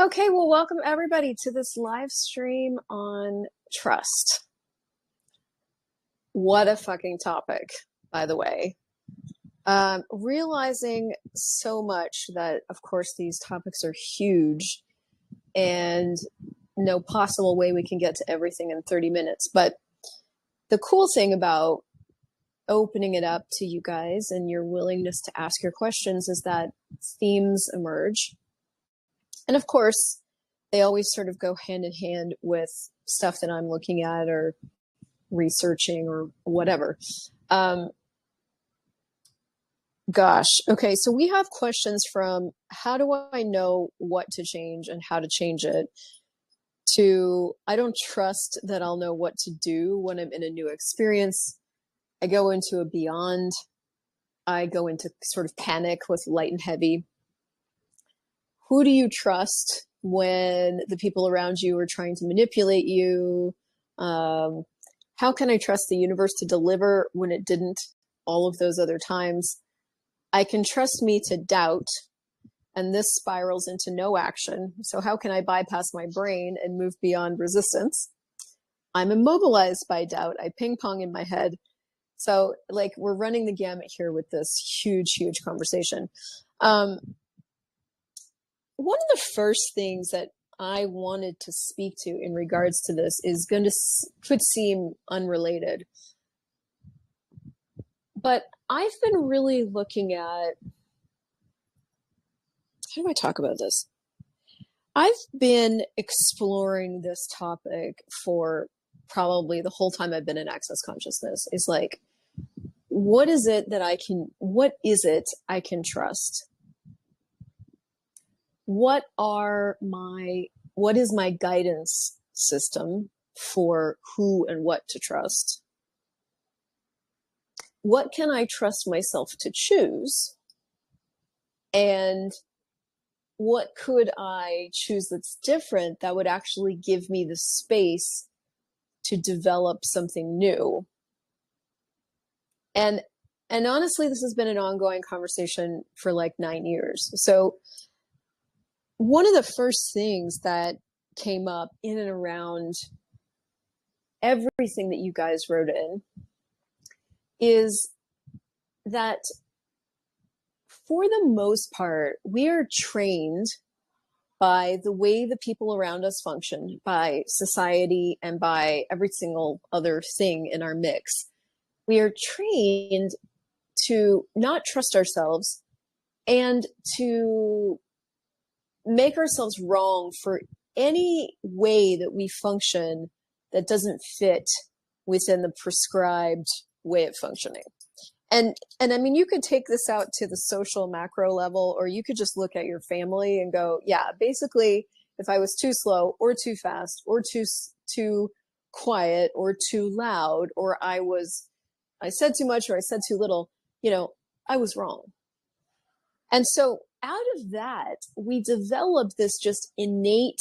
Okay, well, welcome everybody to this live stream on trust. What a fucking topic, by the way. Realizing so much that, of course, these topics are huge and no possible way we can get to everything in 30 minutes. But the cool thing about opening it up to you guys and your willingness to ask your questions is that themes emerge. And of course, they always sort of go hand in hand with stuff that I'm looking at or researching or whatever. Okay, so we have questions from how do I know what to change and how to change it, to I don't trust that I'll know what to do when I'm in a new experience. I go into a beyond. I go into sort of panic with light and heavy. Who do you trust when the people around you are trying to manipulate you? How can I trust the universe to deliver when it didn't all of those other times? I can trust me to doubt, and this spirals into no action. So how can I bypass my brain and move beyond resistance? I'm immobilized by doubt. I ping pong in my head. So like we're running the gamut here with this huge, huge conversation. One of the first things that I wanted to speak to in regards to this is could seem unrelated, but I've been really looking at, how do I talk about this? I've been exploring this topic for probably the whole time I've been in Access Consciousness. Is like, what is it I can trust? What is my guidance system for who and what to trust? What can I trust myself to choose? And what could I choose that's different that would actually give me the space to develop something new? And honestly, this has been an ongoing conversation for like 9 years. So one of the first things that came up in and around everything that you guys wrote in is that for the most part, we are trained by the way the people around us function, by society, and by every single other thing in our mix. We are trained to not trust ourselves and to make ourselves wrong for any way that we function that doesn't fit within the prescribed way of functioning. And I mean, you could take this out to the social macro level, or you could just look at your family and go, yeah, basically, if I was too slow or too fast or too quiet or too loud, or I said too much or I said too little, I was wrong. And so out of that, we developed this just innate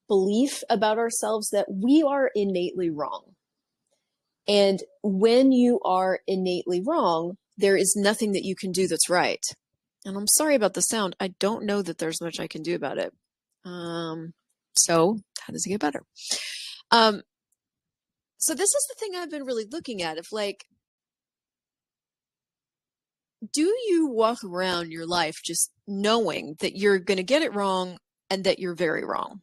belief about ourselves that we are innately wrong. And when you are innately wrong, there is nothing that you can do that's right. And I'm sorry about the sound. I don't know that there's much I can do about it. So how does it get better? So this is the thing I've been really looking at, of like, do you walk around your life just knowing that you're going to get it wrong and that you're very wrong?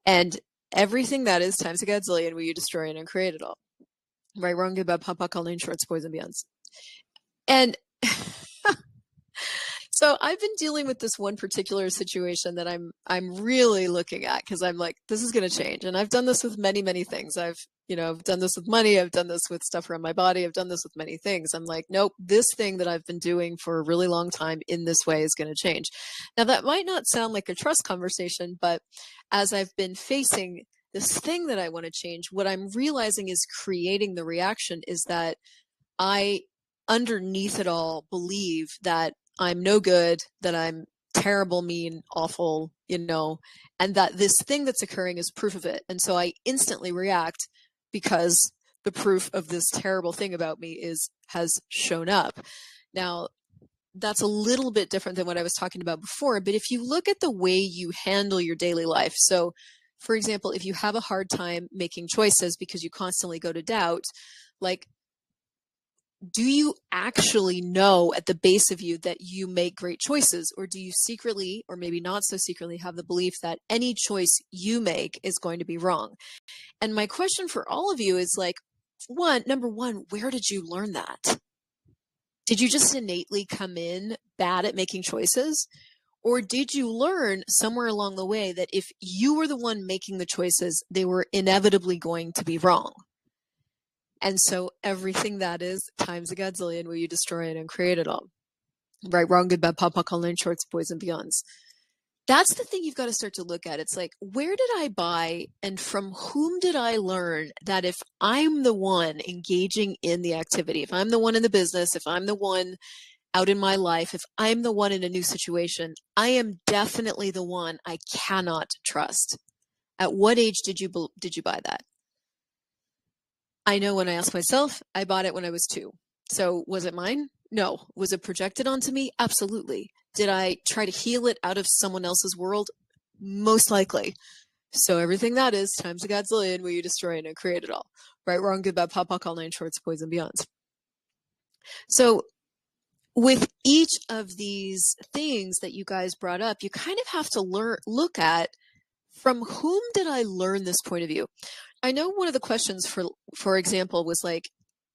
And everything that is times a godzillion, will you destroy and uncreate it all? Right, wrong, good, bad, papa, calling, shorts, boys, and beyonds. And so I've been dealing with this one particular situation that I'm really looking at, because I'm like, this is going to change. And I've done this with many, many things. I've done this with money. I've done this with stuff around my body. I've done this with many things. I'm like, nope, this thing that I've been doing for a really long time in this way is going to change. Now, that might not sound like a trust conversation, but as I've been facing this thing that I want to change, what I'm realizing is creating the reaction is that I, underneath it all, believe that I'm no good, that I'm terrible, mean, awful, and that this thing that's occurring is proof of it. And so I instantly react because the proof of this terrible thing about me has shown up. Now, that's a little bit different than what I was talking about before. But if you look at the way you handle your daily life, so for example, if you have a hard time making choices because you constantly go to doubt, like, do you actually know at the base of you that you make great choices? Or do you secretly, or maybe not so secretly, have the belief that any choice you make is going to be wrong? And my question for all of you is like, number one, where did you learn that? Did you just innately come in bad at making choices? Or did you learn somewhere along the way that if you were the one making the choices, they were inevitably going to be wrong? And so everything that is times a godzillion, will you destroy it and create it all? Right, wrong, good, bad, pop, pop, online, shorts, boys, and beyonds. That's the thing you've got to start to look at. It's like, where did I buy and from whom did I learn that if I'm the one engaging in the activity, if I'm the one in the business, if I'm the one out in my life, if I'm the one in a new situation, I am definitely the one I cannot trust. At what age did you buy that? I know when I asked myself, I bought it when I was 2. So was it mine? No. Was it projected onto me? Absolutely. Did I try to heal it out of someone else's world? Most likely. So everything that is times a godzillion, will you destroy it and create it all? Right, wrong, good, bad, pop, pop, online, shorts, boys, and beyonds. So with each of these things that you guys brought up, you kind of have to look at, from whom did I learn this point of view? I know one of the questions, for example, was like,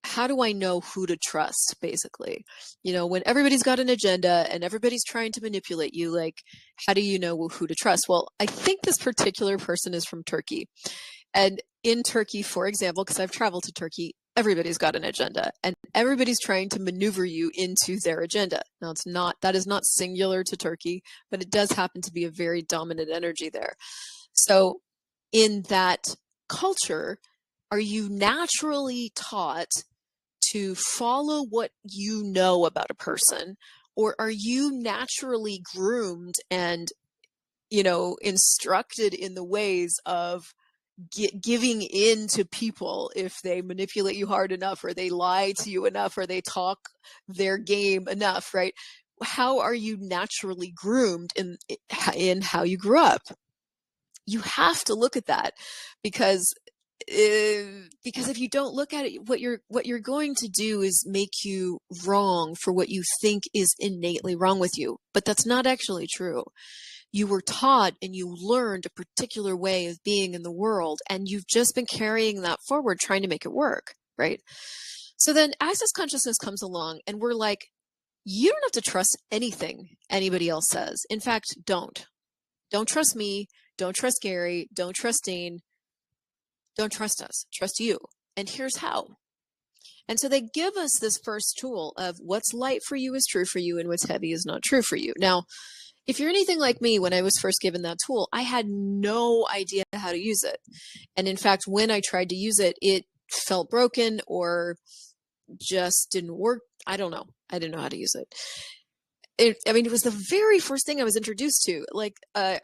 how do I know who to trust, basically? You know, when everybody's got an agenda and everybody's trying to manipulate you, like, how do you know who to trust? Well, I think this particular person is from Turkey. And in Turkey, for example, because I've traveled to Turkey, everybody's got an agenda and everybody's trying to maneuver you into their agenda. Now, that is not singular to Turkey, but it does happen to be a very dominant energy there. So in that culture, are you naturally taught to follow what you know about a person, or are you naturally groomed and, instructed in the ways of giving in to people if they manipulate you hard enough, or they lie to you enough, or they talk their game enough, right? How are you naturally groomed in how you grew up? You have to look at that, because if you don't look at it, what you're going to do is make you wrong for what you think is innately wrong with you. But that's not actually true. You were taught and you learned a particular way of being in the world, and you've just been carrying that forward, trying to make it work, right? So then access consciousness comes along and we're like, you don't have to trust anything anybody else says. In fact, don't trust me. Don't trust Gary. Don't trust Dean. Don't trust us. Trust you. And here's how. And so they give us this first tool of what's light for you is true for you and what's heavy is not true for you. Now, if you're anything like me, when I was first given that tool, I had no idea how to use it. And in fact, when I tried to use it, it felt broken or just didn't work. I don't know. I didn't know how to use it. It was the very first thing I was introduced to. Like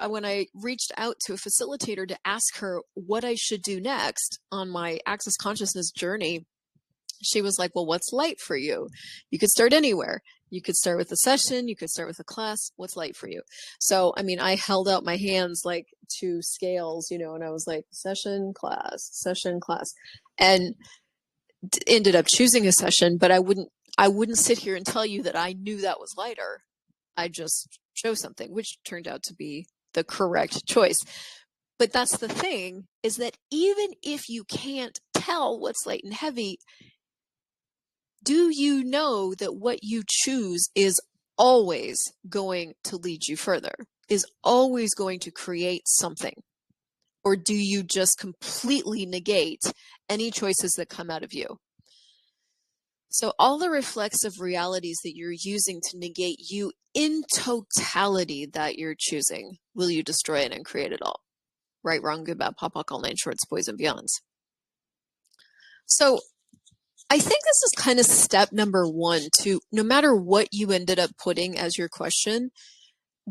when I reached out to a facilitator to ask her what I should do next on my access consciousness journey, she was like, well, what's light for you? You could start anywhere. You could start with a session. You could start with a class. What's light for you? So, I held out my hands like 2 scales, and I was like, session, class, and ended up choosing a session, but I wouldn't sit here and tell you that I knew that was lighter. I just chose something, which turned out to be the correct choice. But that's the thing, is that even if you can't tell what's light and heavy, do you know that what you choose is always going to lead you further, is always going to create something? Or do you just completely negate any choices that come out of you? So all the reflexive realities that you're using to negate you in totality that you're choosing, will you destroy it and create it all? Right, wrong, good, bad, pop, all nine shorts, boys and beyonds. So I think this is kind of step number 1 to, no matter what you ended up putting as your question,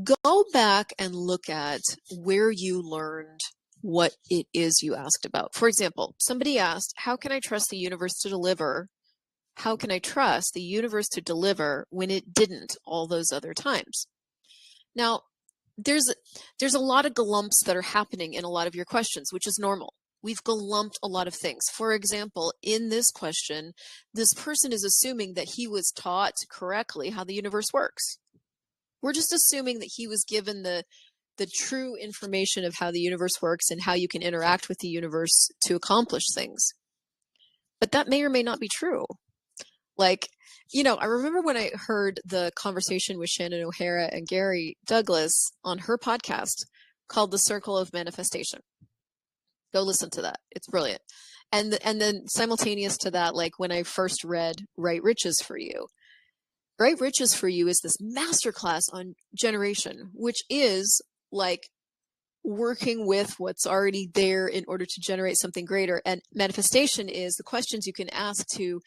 go back and look at where you learned what it is you asked about. For example, somebody asked, how can I trust the universe to deliver how can I trust the universe to deliver when it didn't all those other times? Now, there's a lot of galumps that are happening in a lot of your questions, which is normal. We've galumped a lot of things. For example, in this question, this person is assuming that he was taught correctly how the universe works. We're just assuming that he was given the true information of how the universe works and how you can interact with the universe to accomplish things. But that may or may not be true. Like, I remember when I heard the conversation with Shannon O'Hara and Gary Douglas on her podcast called The Circle of Manifestation. Go listen to that. It's brilliant. And then simultaneous to that, like when I first read Right Riches for You. Right Riches for You is this masterclass on generation, which is like working with what's already there in order to generate something greater. And manifestation is the questions you can ask to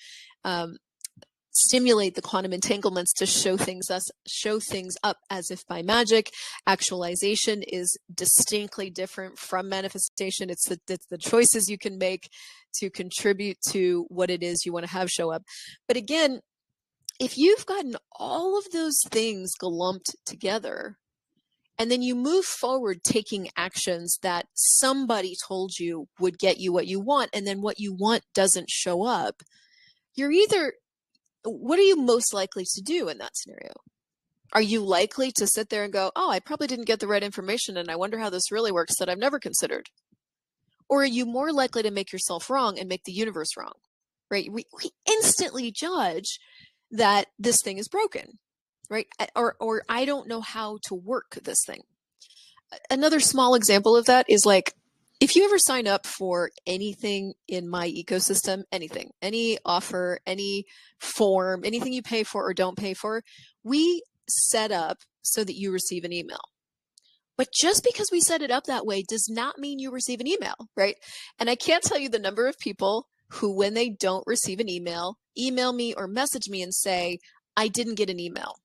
stimulate the quantum entanglements to show things up as if by magic. Actualization is distinctly different from manifestation. It's the choices you can make to contribute to what it is you want to have show up. But again, if you've gotten all of those things galumped together, and then you move forward taking actions that somebody told you would get you what you want, and then what you want doesn't show up, what are you most likely to do in that scenario? Are you likely to sit there and go, oh, I probably didn't get the right information and I wonder how this really works that I've never considered? Or are you more likely to make yourself wrong and make the universe wrong, right? We instantly judge that this thing is broken, right? Or I don't know how to work this thing. Another small example of that is like, if you ever sign up for anything in my ecosystem, anything, any offer, any form, anything you pay for or don't pay for, we set up so that you receive an email. But just because we set it up that way does not mean you receive an email, right? And I can't tell you the number of people who, when they don't receive an email me or message me and say, I didn't get an email.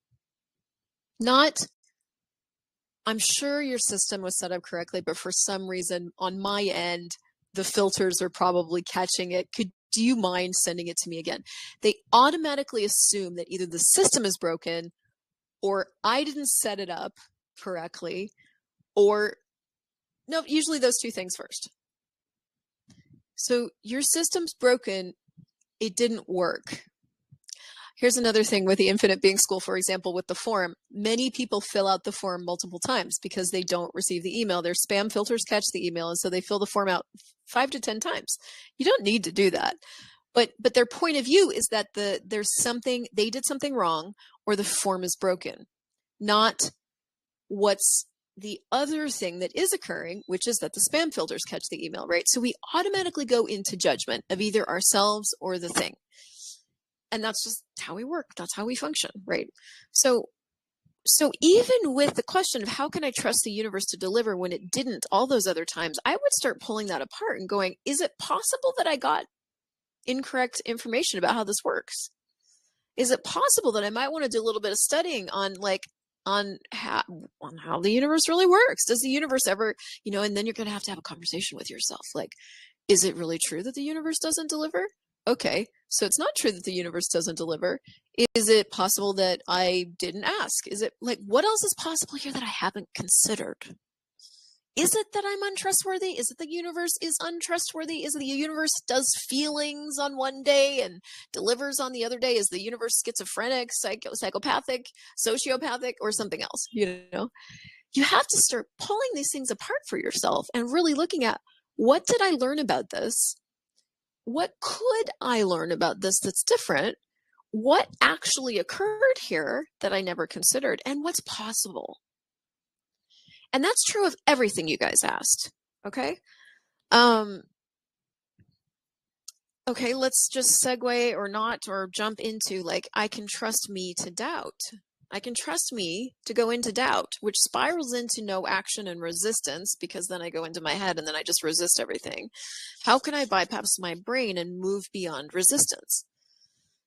Not, I'm sure your system was set up correctly, but for some reason on my end, the filters are probably catching it. Do you mind sending it to me again? They automatically assume that either the system is broken or I didn't set it up correctly, or no, usually those two things first. So your system's broken. It didn't work. Here's another thing with the Infinite Being School, for example, with the form. Many people fill out the form multiple times because they don't receive the email. Their spam filters catch the email, and so they fill the form out 5 to 10 times. You don't need to do that. But their point of view is that there's something, they did something wrong, or the form is broken. Not what's the other thing that is occurring, which is that the spam filters catch the email, right? So we automatically go into judgment of either ourselves or the thing. And that's just how we work. That's how we function, right? So even with the question of how can I trust the universe to deliver when it didn't all those other times, I would start pulling that apart and going, is it possible that I got incorrect information about how this works? Is it possible that I might want to do a little bit of studying on how the universe really works? Does the universe ever, and then you're going to have a conversation with yourself. Like, is it really true that the universe doesn't deliver? Okay, so it's not true that the universe doesn't deliver. Is it possible that I didn't ask? Is it like, what else is possible here that I haven't considered? Is it that I'm untrustworthy? Is it the universe is untrustworthy? Is it the universe does feelings on one day and delivers on the other day? Is the universe schizophrenic, psychopathic, sociopathic, or something else? You have to start pulling these things apart for yourself and really looking at, what did I learn about this? What could I learn about this that's different? What actually occurred here that I never considered? And what's possible? And that's true of everything you guys asked. Okay. Okay, let's just segue or not, or jump into like, I can trust me to doubt. I can trust me to go into doubt, which spirals into no action and resistance, because then I go into my head and then I just resist everything. How can I bypass my brain and move beyond resistance?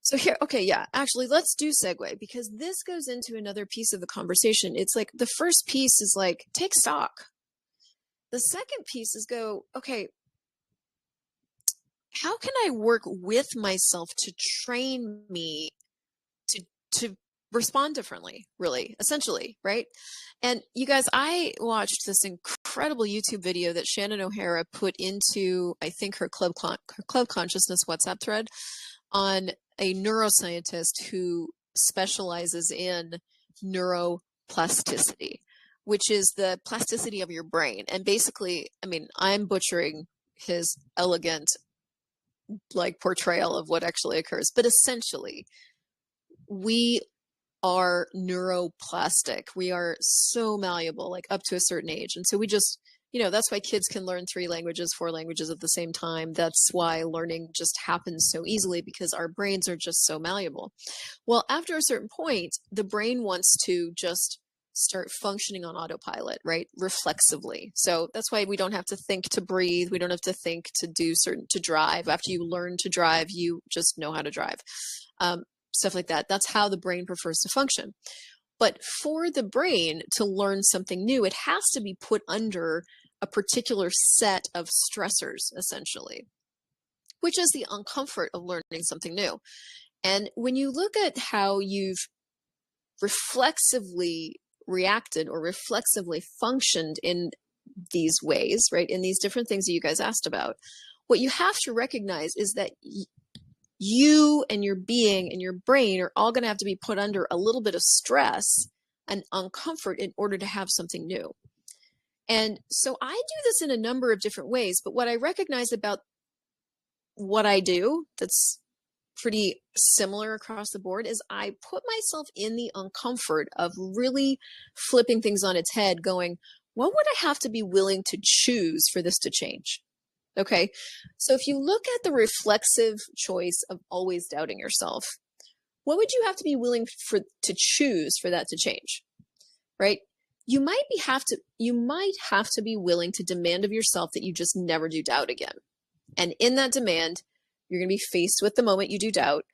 So here, okay, yeah, actually, let's do segue, because this goes into another piece of the conversation. It's like, the first piece is like, take stock. The second piece is go, okay, how can I work with myself to train me to respond differently, really, essentially, right? And you guys, I watched this incredible YouTube video that Shannon O'Hara put into, I think, her Club Consciousness WhatsApp thread on a neuroscientist who specializes in neuroplasticity, which is the plasticity of your brain. And basically, I mean, I'm butchering his elegant like portrayal of what actually occurs, but essentially, we are neuroplastic. We are so malleable, like up to a certain age. And so we just, that's why kids can learn 3 languages, 4 languages at the same time. That's why learning just happens so easily because our brains are just so malleable. Well, after a certain point, the brain wants to just start functioning on autopilot, right? Reflexively. So that's why we don't have to think to breathe. We don't have to think to drive. After you learn to drive, you just know how to drive. Stuff like that. That's how the brain prefers to function. But for the brain to learn something new, it has to be put under a particular set of stressors, essentially, which is the uncomfort of learning something new. And when you look at how you've reflexively reacted or reflexively functioned in these ways, right, in these different things that you guys asked about, what you have to recognize is that you and your being and your brain are all going to have to be put under a little bit of stress and uncomfort in order to have something new. And so I do this in a number of different ways, but what I recognize about what I do that's pretty similar across the board is I put myself in the uncomfort of really flipping things on its head, going, what would I have to be willing to choose for this to change? Okay, so if you look at the reflexive choice of always doubting yourself, what would you have to be willing to choose for that to change, right? You might have to be willing to demand of yourself that you just never do doubt again. And in that demand, you're going to be faced with the moment you do doubt,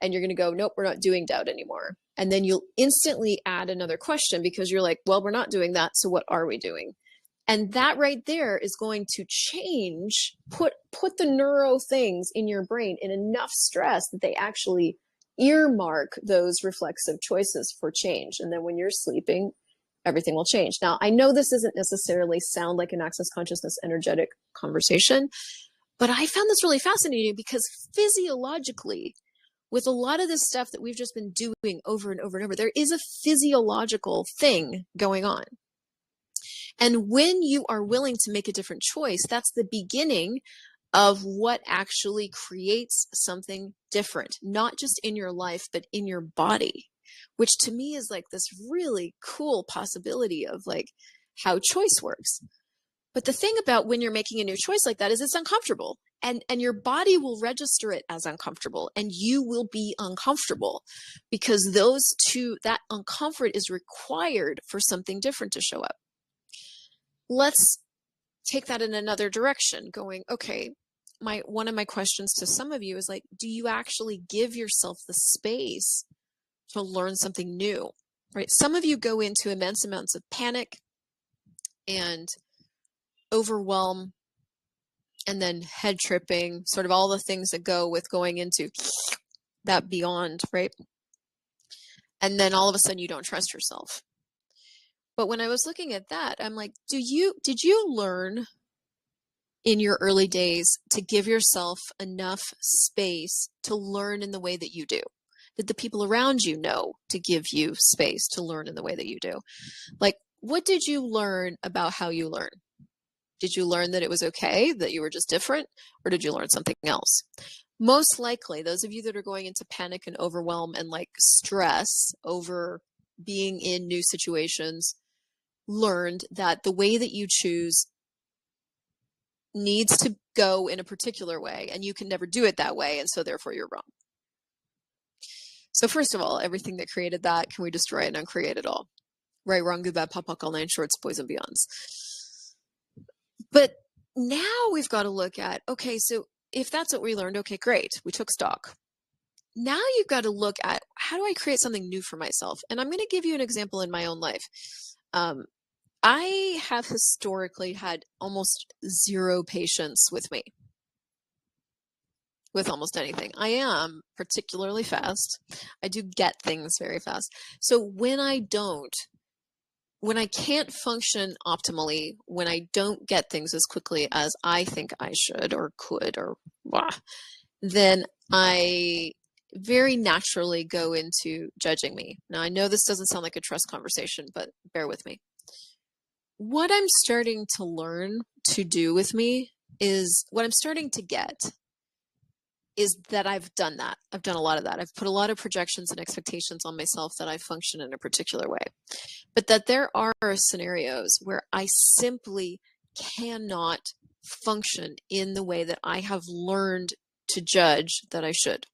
and you're going to go, nope, we're not doing doubt anymore. And then you'll instantly add another question because you're like, well, we're not doing that, so what are we doing? And that right there is going to change, put the neuro things in your brain in enough stress that they actually earmark those reflexive choices for change. And then when you're sleeping, everything will change. Now, I know this doesn't necessarily sound like an access consciousness energetic conversation, but I found this really fascinating because physiologically, with a lot of this stuff that we've just been doing over and over and over, there is a physiological thing going on. And when you are willing to make a different choice, that's the beginning of what actually creates something different, not just in your life, but in your body, which to me is like this really cool possibility of like how choice works. But the thing about when you're making a new choice like that is it's uncomfortable, and your body will register it as uncomfortable, and you will be uncomfortable because that uncomfort is required for something different to show up. Let's take that in another direction, going, okay, one of my questions to some of you is like, do you actually give yourself the space to learn something new, right? Some of you go into immense amounts of panic and overwhelm and then head tripping, sort of all the things that go with going into that beyond, right? And then all of a sudden you don't trust yourself. But when I was looking at that, I'm like, did you learn in your early days to give yourself enough space to learn in the way that you do? Did the people around you know to give you space to learn in the way that you do? Like, what did you learn about how you learn? Did you learn that it was okay, that you were just different, or did you learn something else? Most likely, those of you that are going into panic and overwhelm and like stress over being in new situations learned that the way that you choose needs to go in a particular way, and you can never do it that way, and so therefore you're wrong. So first of all, everything that created that, can we destroy it and uncreate it all? Right, wrong, good, bad, pop, all nine shorts, boys and beyonds. But now we've got to look at, okay, so if that's what we learned, okay, great, we took stock. Now you've got to look at, how do I create something new for myself? And I'm going to give you an example in my own life. I have historically had almost zero patience with me. with almost anything. I am particularly fast. I do get things very fast. So when I can't function optimally, when I don't get things as quickly as I think I should or could or blah, then I very naturally go into judging me. Now, I know this doesn't sound like a trust conversation, but bear with me. What I'm starting to learn to do with me is what I'm starting to get is that I've done that. I've done a lot of that. I've put a lot of projections and expectations on myself that I function in a particular way. But that there are scenarios where I simply cannot function in the way that I have learned to judge that I should.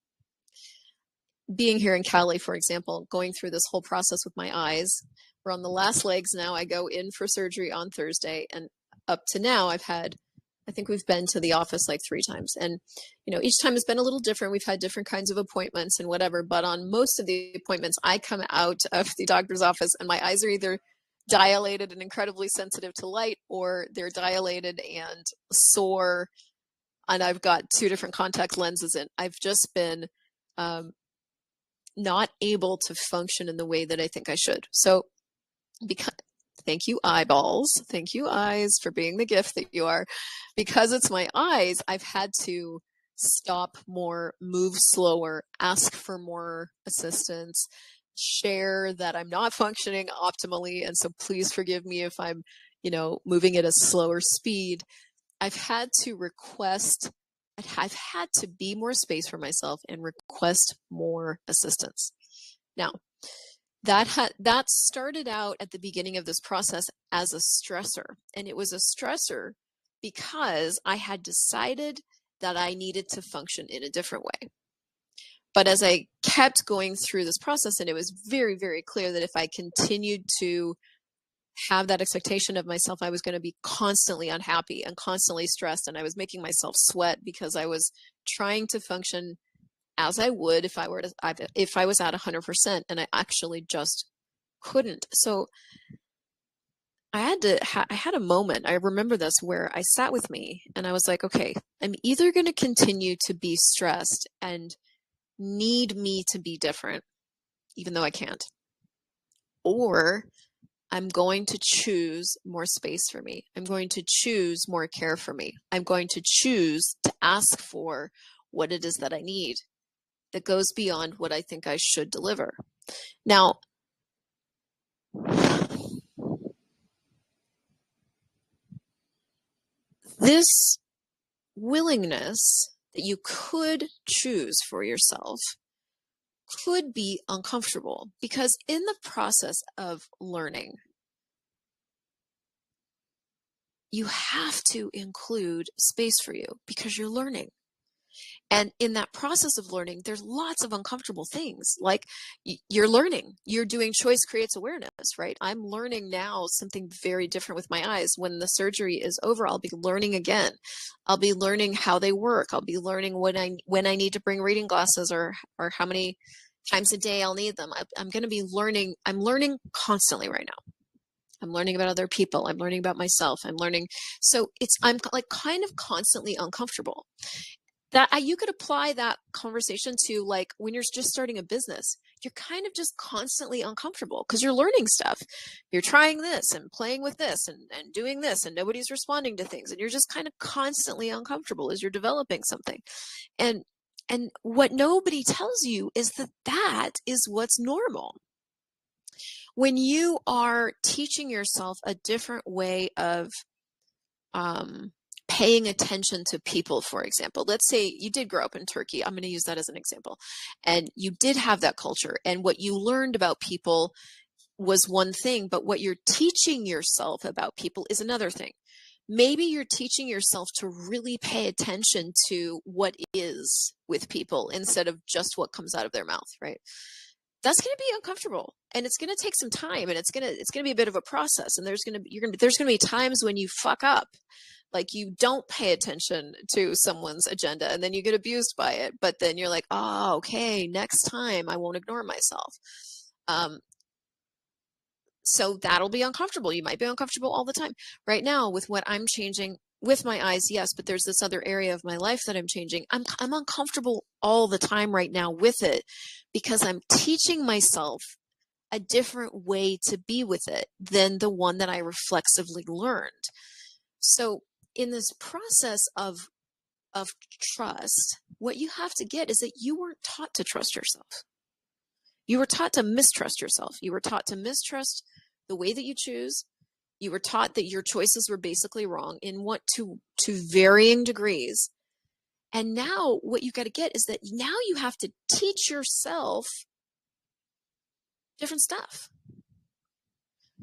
Being here in Cali, for example, going through this whole process with my eyes, we're on the last legs now. I go in for surgery on Thursday, and up to now I think we've been to the office like 3 times. And, each time has been a little different. We've had different kinds of appointments and whatever, but on most of the appointments, I come out of the doctor's office and my eyes are either dilated and incredibly sensitive to light, or they're dilated and sore. And I've got 2 different contact lenses in. I've just been not able to function in the way that I think I should. So thank you, eyeballs. Thank you, eyes, for being the gift that you are. Because it's my eyes, I've had to stop more, move slower, ask for more assistance, share that I'm not functioning optimally. And so please forgive me if I'm, moving at a slower speed. I've had to be more space for myself and request more assistance. Now, that started out at the beginning of this process as a stressor. And it was a stressor because I had decided that I needed to function in a different way. But as I kept going through this process, and it was very, very clear that if I continued to have that expectation of myself, I was going to be constantly unhappy and constantly stressed. And I was making myself sweat because I was trying to function as I would if I was at 100%, and I actually just couldn't. So I had a moment, I remember this, where I sat with me and I was like, okay, I'm either going to continue to be stressed and need me to be different, even though I can't, or I'm going to choose more space for me. I'm going to choose more care for me. I'm going to choose to ask for what it is that I need that goes beyond what I think I should deliver. Now, this willingness that you could choose for yourself could be uncomfortable, because in the process of learning, you have to include space for you because you're learning. And in that process of learning, there's lots of uncomfortable things. Like you're learning, you're doing choice creates awareness, right? I'm learning now something very different with my eyes. When the surgery is over, I'll be learning again. I'll be learning how they work. I'll be learning when I need to bring reading glasses, or how many times a day I'll need them. I'm going to be learning. I'm learning constantly right now. I'm learning about other people. I'm learning about myself. I'm learning. So I'm like kind of constantly uncomfortable. That you could apply that conversation to, like, when you're just starting a business, you're kind of just constantly uncomfortable because you're learning stuff. You're trying this and playing with this and doing this, and nobody's responding to things. And you're just kind of constantly uncomfortable as you're developing something. And what nobody tells you is that is what's normal. When you are teaching yourself a different way of paying attention to people, for example, let's say you did grow up in Turkey. I'm going to use that as an example. And you did have that culture, and what you learned about people was one thing, but what you're teaching yourself about people is another thing. Maybe you're teaching yourself to really pay attention to what is with people instead of just what comes out of their mouth, right? That's going to be uncomfortable, and it's going to take some time, and it's going to be a bit of a process. And there's going to be times when you fuck up, like you don't pay attention to someone's agenda, and then you get abused by it. But then you're like, oh, okay, next time I won't ignore myself. So that'll be uncomfortable. You might be uncomfortable all the time. Right now, with what I'm changing, with my eyes, yes, but there's this other area of my life that I'm changing. I'm uncomfortable all the time right now with it because I'm teaching myself a different way to be with it than the one that I reflexively learned. So in this process of trust, what you have to get is that you weren't taught to trust yourself. You were taught to mistrust yourself. You were taught to mistrust the way that you choose. You were taught that your choices were basically wrong in what to varying degrees. And now what you got to get is that now you have to teach yourself different stuff.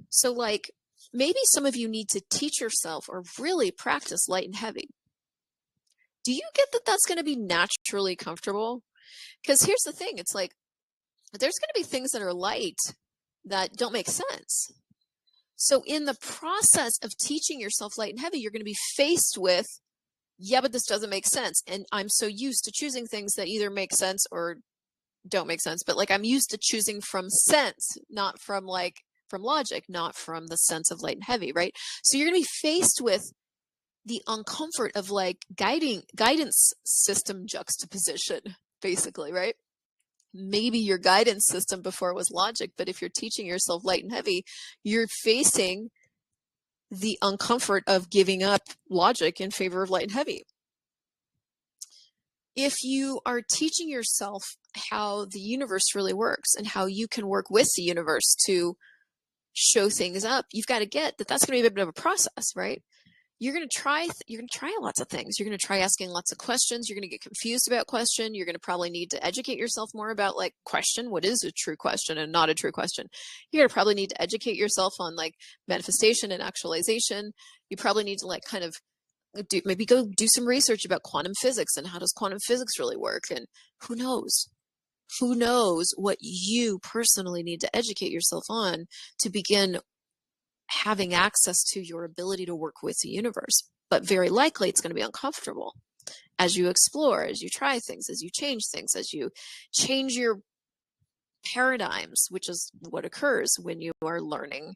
So like maybe some of you need to teach yourself or really practice light and heavy. Do you get that that's going to be naturally comfortable? Because here's the thing. It's like there's going to be things that are light that don't make sense. So in the process of teaching yourself light and heavy, you're going to be faced with, yeah, but this doesn't make sense. And I'm so used to choosing things that either make sense or don't make sense. But like I'm used to choosing from sense, not from logic, not from the sense of light and heavy, right? So you're going to be faced with the uncomfort of like guidance system juxtaposition, basically, right? Maybe your guidance system before was logic, but if you're teaching yourself light and heavy, you're facing the uncomfort of giving up logic in favor of light and heavy. If you are teaching yourself how the universe really works and how you can work with the universe to show things up, you've got to get that that's going to be a bit of a process, right? You're going to try lots of things. You're going to try asking lots of questions. You're going to get confused about question. You're going to probably need to educate yourself more about like question. What is a true question and not a true question? You're going to probably need to educate yourself on like manifestation and actualization. You probably need to like kind of maybe go do some research about quantum physics and how does quantum physics really work? And who knows? Who knows what you personally need to educate yourself on to begin having access to your ability to work with the universe. But very likely it's going to be uncomfortable as you explore, as you try things, as you change things, as you change your paradigms, which is what occurs when you are learning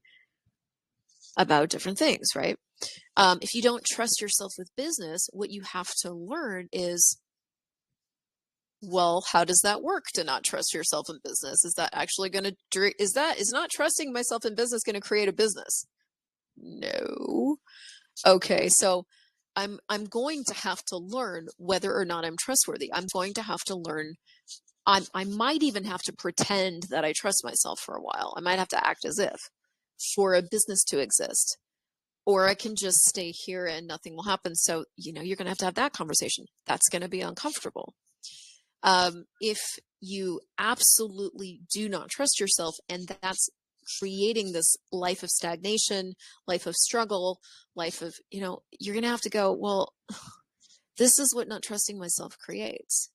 about different things, right? If you don't trust yourself with business, what you have to learn is, well, how does that work to not trust yourself in business? Is that actually going to, is not trusting myself in business going to create a business? No. Okay, so I'm going to have to learn whether or not I'm trustworthy. I'm going to have to learn. I might even have to pretend that I trust myself for a while. I might have to act as if for a business to exist. Or I can just stay here and nothing will happen. So, you're going to have that conversation. That's going to be uncomfortable. If you absolutely do not trust yourself, and that's creating this life of stagnation, life of struggle, life of, you're going to have to go, well, this is what not trusting myself creates.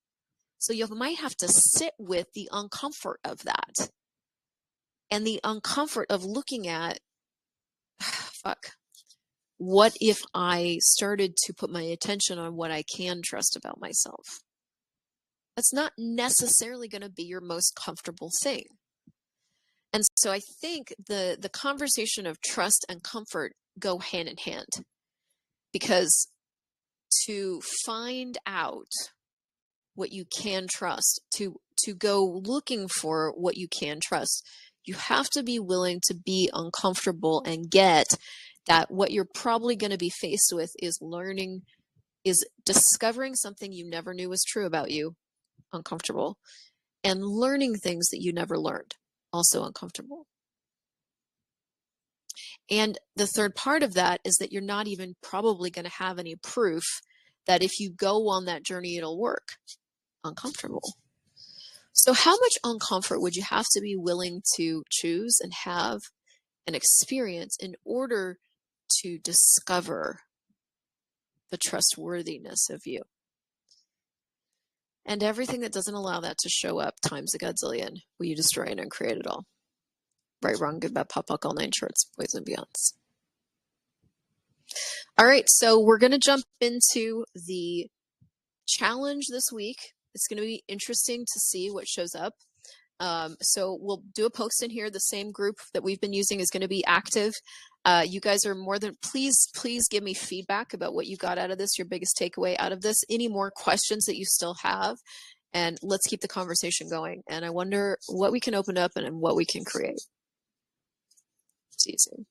So you might have to sit with the uncomfort of that and the uncomfort of looking at, what if I started to put my attention on what I can trust about myself? That's not necessarily going to be your most comfortable thing. And so I think the conversation of trust and comfort go hand in hand, because to find out what you can trust, to go looking for what you can trust, you have to be willing to be uncomfortable and get that what you're probably going to be faced with is discovering something you never knew was true about you, uncomfortable, and learning things that you never learned, also uncomfortable. And the third part of that is that you're not even probably going to have any proof that if you go on that journey, it'll work. Uncomfortable. So how much uncomfort would you have to be willing to choose and have an experience in order to discover the trustworthiness of you? And everything that doesn't allow that to show up times a godzillion, will you destroy and uncreate it all? Right, wrong, good, bad, pop, puck, all nine shorts, boys and beyonds. All right, so we're going to jump into the challenge this week. It's going to be interesting to see what shows up. So we'll do a post in here. The same group that we've been using is going to be active. You guys are more than, please give me feedback about what you got out of this, your biggest takeaway out of this, any more questions that you still have, and let's keep the conversation going. And I wonder what we can open up and what we can create. It's easy.